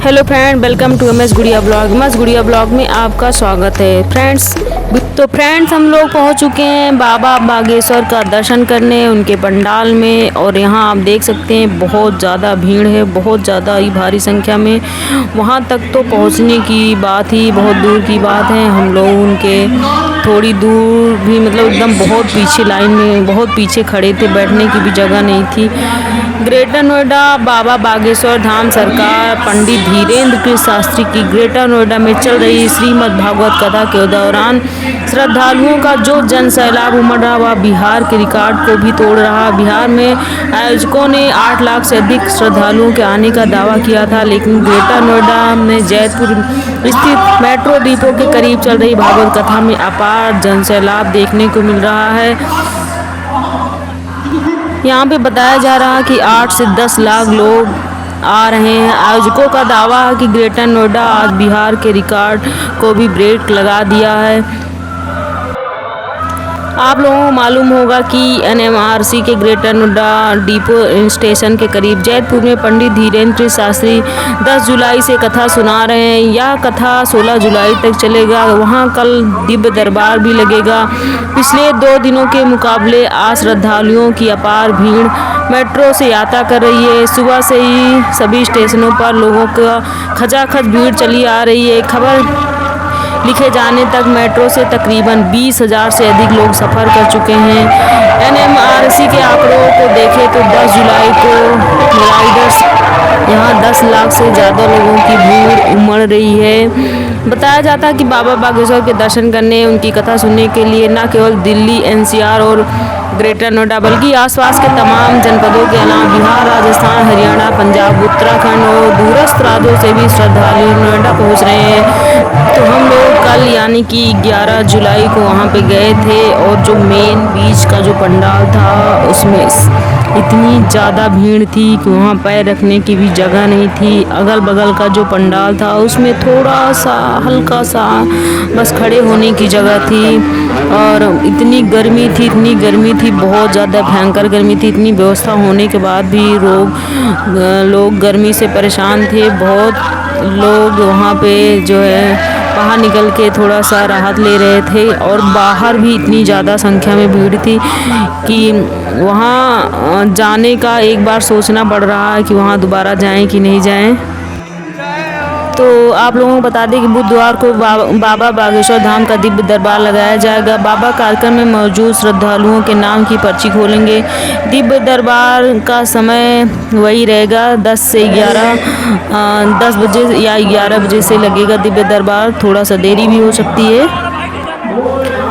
Hello friend, welcome to M S Gudiya blog. M S Gudiya blog में आपका स्वागत है फ्रेंड्स। तो फ्रेंड्स, हम लोग पहुंच चुके हैं बाबा बागेश्वर का दर्शन करने उनके पंडाल में। और यहाँ आप देख सकते हैं बहुत ज़्यादा भीड़ है, बहुत ज़्यादा ही भारी संख्या में। वहाँ तक तो पहुँचने की बात ही बहुत दूर की बात है। हम लोग उनके थोड़ी दूर भी मतलब एकदम बहुत पीछे लाइन में बहुत पीछे खड़े थे, बैठने की भी जगह नहीं थी। ग्रेटर नोएडा बाबा बागेश्वर धाम सरकार पंडित धीरेन्द्र कृष्ण शास्त्री की ग्रेटर नोएडा में चल रही श्रीमद् भागवत कथा के दौरान श्रद्धालुओं का जो जन सैलाब उमड़ रहा वह बिहार के रिकॉर्ड को भी तोड़ रहा। बिहार में आयोजकों ने 8 लाख से अधिक श्रद्धालुओं के आने का दावा किया था, लेकिन ग्रेटर नोएडा में जयपुर स्थित मेट्रो डिपो के करीब चल रही भागवत कथा में अपार जन सैलाब देखने को मिल रहा है। यहाँ पे बताया जा रहा है कि 8 से 10 लाख लोग आ रहे हैं। आयोजकों का दावा है कि ग्रेटर नोएडा आज बिहार के रिकॉर्ड को भी ब्रेक लगा दिया है। आप लोगों को मालूम होगा कि एनएमआरसी के ग्रेटर नोएडा डिपो स्टेशन के करीब जयपुर में पंडित धीरेन्द्र शास्त्री 10 जुलाई से कथा सुना रहे हैं। यह कथा 16 जुलाई तक चलेगा। वहां कल दिव्य दरबार भी लगेगा। पिछले 2 दिनों के मुकाबले आज श्रद्धालुओं की अपार भीड़ मेट्रो से यात्रा कर रही है। सुबह से ही सभी स्टेशनों पर लोगों का खचाखच भीड़ चली आ रही है। खबर लिखे जाने तक मेट्रो से तकरीबन 20,000 से अधिक लोग सफ़र कर चुके हैं। एनएमआरसी के आंकड़ों को देखें तो 10 जुलाई को राइडर्स यहाँ 10 लाख से ज़्यादा लोगों की भीड़ उमड़ रही है। बताया जाता है कि बाबा बागेश्वर के दर्शन करने उनकी कथा सुनने के लिए न केवल दिल्ली, एनसीआर और ग्रेटर नोएडा बल्कि आसपास के तमाम जनपदों के अलावा बिहार, राजस्थान, हरियाणा, पंजाब, उत्तराखंड और दूरस्थ राज्यों से भी श्रद्धालु नोएडा पहुंच रहे हैं। तो हम लोग कल यानी कि 11 जुलाई को वहां पे गए थे और जो मेन बीच का जो पंडाल था उसमें इतनी ज़्यादा भीड़ थी कि वहाँ पैर रखने की भी जगह नहीं थी। अगल बगल का जो पंडाल था उसमें थोड़ा सा हल्का सा बस खड़े होने की जगह थी। और इतनी गर्मी थी, बहुत ज़्यादा भयंकर गर्मी थी। इतनी व्यवस्था होने के बाद भी लोग गर्मी से परेशान थे। बहुत लोग वहाँ पे जो है बाहर निकल के थोड़ा सा राहत ले रहे थे। और बाहर भी इतनी ज़्यादा संख्या में भीड़ थी कि वहाँ जाने का एक बार सोचना पड़ रहा है कि वहाँ दोबारा जाएं कि नहीं जाएं। तो आप लोगों को बता दें कि बुधवार को बाबा बागेश्वर धाम का दिव्य दरबार लगाया जाएगा। बाबा कार्यक्रम में मौजूद श्रद्धालुओं के नाम की पर्ची खोलेंगे। दिव्य दरबार का समय वही रहेगा 10 से 11 10 बजे या 11 बजे से लगेगा दिव्य दरबार। थोड़ा सा देरी भी हो सकती है।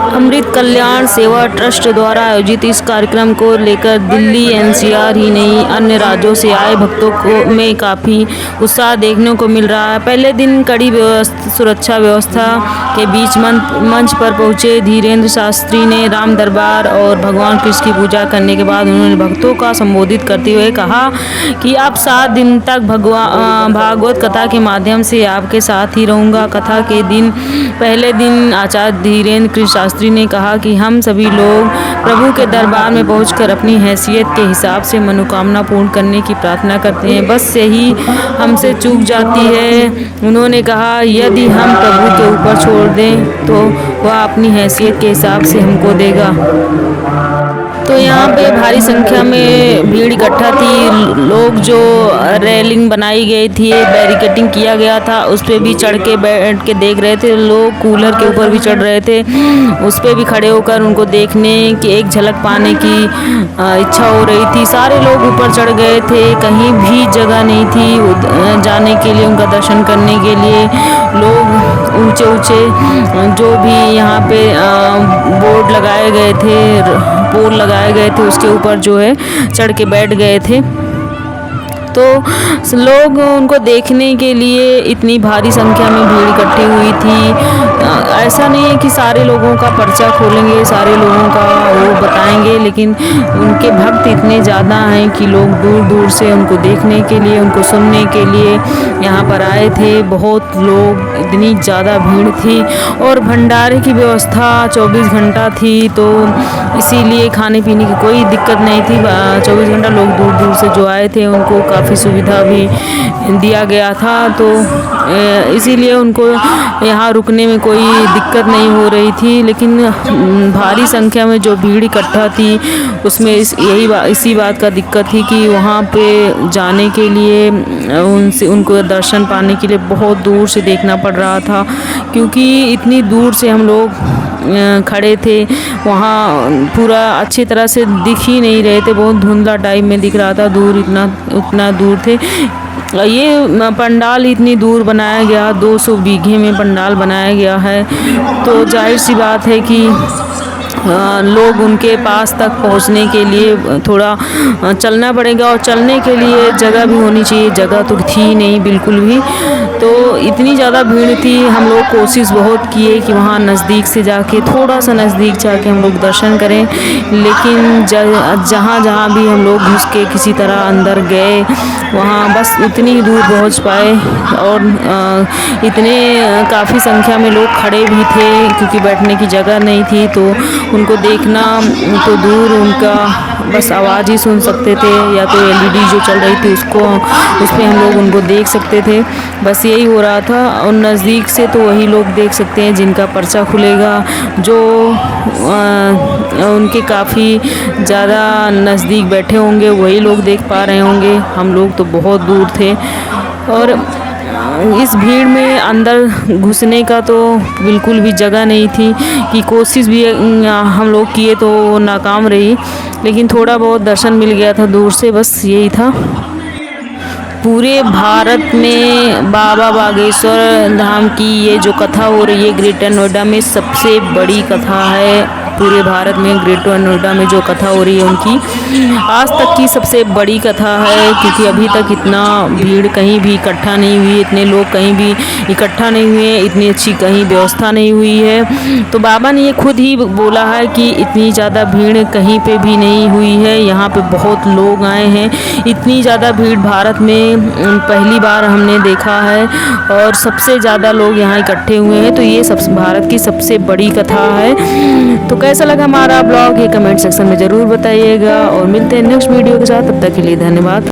अमृत कल्याण सेवा ट्रस्ट द्वारा आयोजित इस कार्यक्रम को लेकर दिल्ली, एनसीआर ही नहीं अन्य राज्यों से आए भक्तों को में काफ़ी उत्साह देखने को मिल रहा है। पहले दिन कड़ी सुरक्षा व्यवस्था के बीच मंच पर पहुंचे धीरेन्द्र शास्त्री ने राम दरबार और भगवान कृष्ण की पूजा करने के बाद उन्होंने भक्तों का संबोधित करते हुए कहा कि अब 7 दिन तक भागवत कथा के माध्यम से आपके साथ ही रहूँगा। कथा के दिन पहले दिन आचार्य धीरेन्द्र कृष्ण शास्त्री ने कहा कि हम सभी लोग प्रभु के दरबार में पहुंचकर अपनी हैसियत के हिसाब से मनोकामना पूर्ण करने की प्रार्थना करते हैं, बस यही हमसे चूक जाती है। उन्होंने कहा यदि हम प्रभु के ऊपर छोड़ दें तो वह अपनी हैसियत के हिसाब से हमको देगा। तो यहाँ पे भारी संख्या में भीड़ इकट्ठा थी। लोग जो रेलिंग बनाई गई थी, बैरिकेडिंग किया गया था, उस पर भी चढ़ के बैठ के देख रहे थे। लोग कूलर के ऊपर भी चढ़ रहे थे, उस पर भी खड़े होकर उनको देखने की एक झलक पाने की इच्छा हो रही थी। सारे लोग ऊपर चढ़ गए थे, कहीं भी जगह नहीं थी जाने के लिए, उनका दर्शन करने के लिए। लोग ऊंचे जो भी यहाँ पे बोर्ड लगाए गए थे, पोल लगाए गए थे, उसके ऊपर जो है चढ़ के बैठ गए थे। तो लोग उनको देखने के लिए इतनी भारी संख्या में भीड़ इकट्ठी हुई थी। ऐसा नहीं है कि सारे लोगों का पर्चा खोलेंगे, सारे लोगों का वो बताएंगे, लेकिन उनके भक्त इतने ज़्यादा हैं कि लोग दूर दूर से उनको देखने के लिए, उनको सुनने के लिए यहाँ पर आए थे। बहुत लोग, इतनी ज़्यादा भीड़ थी और भंडारे की व्यवस्था 24 घंटा थी, तो इसीलिए खाने पीने की कोई दिक्कत नहीं थी। 24 घंटा लोग दूर दूर से जो आए थे उनको काफ़ी काफ़ी सुविधा भी दिया गया था, तो इसीलिए उनको यहाँ रुकने में कोई दिक्कत नहीं हो रही थी। लेकिन भारी संख्या में जो भीड़ इकट्ठा थी उसमें इसी बात का दिक्कत थी कि वहाँ पे जाने के लिए उनको दर्शन पाने के लिए बहुत दूर से देखना पड़ रहा था, क्योंकि इतनी दूर से हम लोग खड़े थे, वहाँ पूरा अच्छी तरह से दिख ही नहीं रहे थे, बहुत धुंधला टाइप में दिख रहा था, दूर उतना दूर थे। ये पंडाल इतनी दूर बनाया गया, 200 बीघे में पंडाल बनाया गया है, तो जाहिर सी बात है कि लोग उनके पास तक पहुंचने के लिए थोड़ा चलना पड़ेगा, और चलने के लिए जगह भी होनी चाहिए। जगह तो थी नहीं बिल्कुल भी, तो इतनी ज़्यादा भीड़ थी। हम लोग कोशिश बहुत किए कि वहाँ नज़दीक से जाके, थोड़ा सा नज़दीक जाके हम लोग दर्शन करें, लेकिन जहाँ जहाँ भी हम लोग घुस के किसी तरह अंदर गए, वहाँ बस उतनी दूर पहुँच पाए। और इतने काफ़ी संख्या में लोग खड़े भी थे, क्योंकि बैठने की जगह नहीं थी, तो उनको देखना तो दूर, उनका बस आवाज़ ही सुन सकते थे, या तो LED जो चल रही थी उस पर हम लोग उनको देख सकते थे, बस यही हो रहा था। और नज़दीक से तो वही लोग देख सकते हैं जिनका पर्चा खुलेगा, जो उनके काफ़ी ज़्यादा नज़दीक बैठे होंगे वही लोग देख पा रहे होंगे। हम लोग तो बहुत दूर थे, और इस भीड़ में अंदर घुसने का तो बिल्कुल भी जगह नहीं थी, कि कोशिश भी हम लोग किए तो नाकाम रही, लेकिन थोड़ा बहुत दर्शन मिल गया था दूर से, बस यही था। पूरे भारत में बाबा बागेश्वर धाम की ये जो कथा हो रही है ग्रेटर नोएडा में, सबसे बड़ी कथा है पूरे भारत में। ग्रेटर नोएडा में जो कथा हो रही है उनकी आज तक की सबसे बड़ी कथा है, क्योंकि अभी तक इतना भीड़ कहीं भी इकट्ठा नहीं हुई, इतने लोग कहीं भी इकट्ठा नहीं हुए, इतनी अच्छी कहीं व्यवस्था नहीं हुई है। तो बाबा ने ये खुद ही बोला है कि इतनी ज़्यादा भीड़ कहीं पे भी नहीं हुई है, यहाँ पे बहुत लोग आए हैं। इतनी ज़्यादा भीड़ भारत में पहली बार हमने देखा है, और सबसे ज़्यादा लोग यहाँ इकट्ठे हुए हैं, तो ये भारत की सबसे बड़ी कथा है। तो कैसा लगा हमारा ब्लॉग, ये कमेंट सेक्शन में ज़रूर बताइएगा, और मिलते हैं नेक्स्ट वीडियो के साथ। तब तक के लिए धन्यवाद।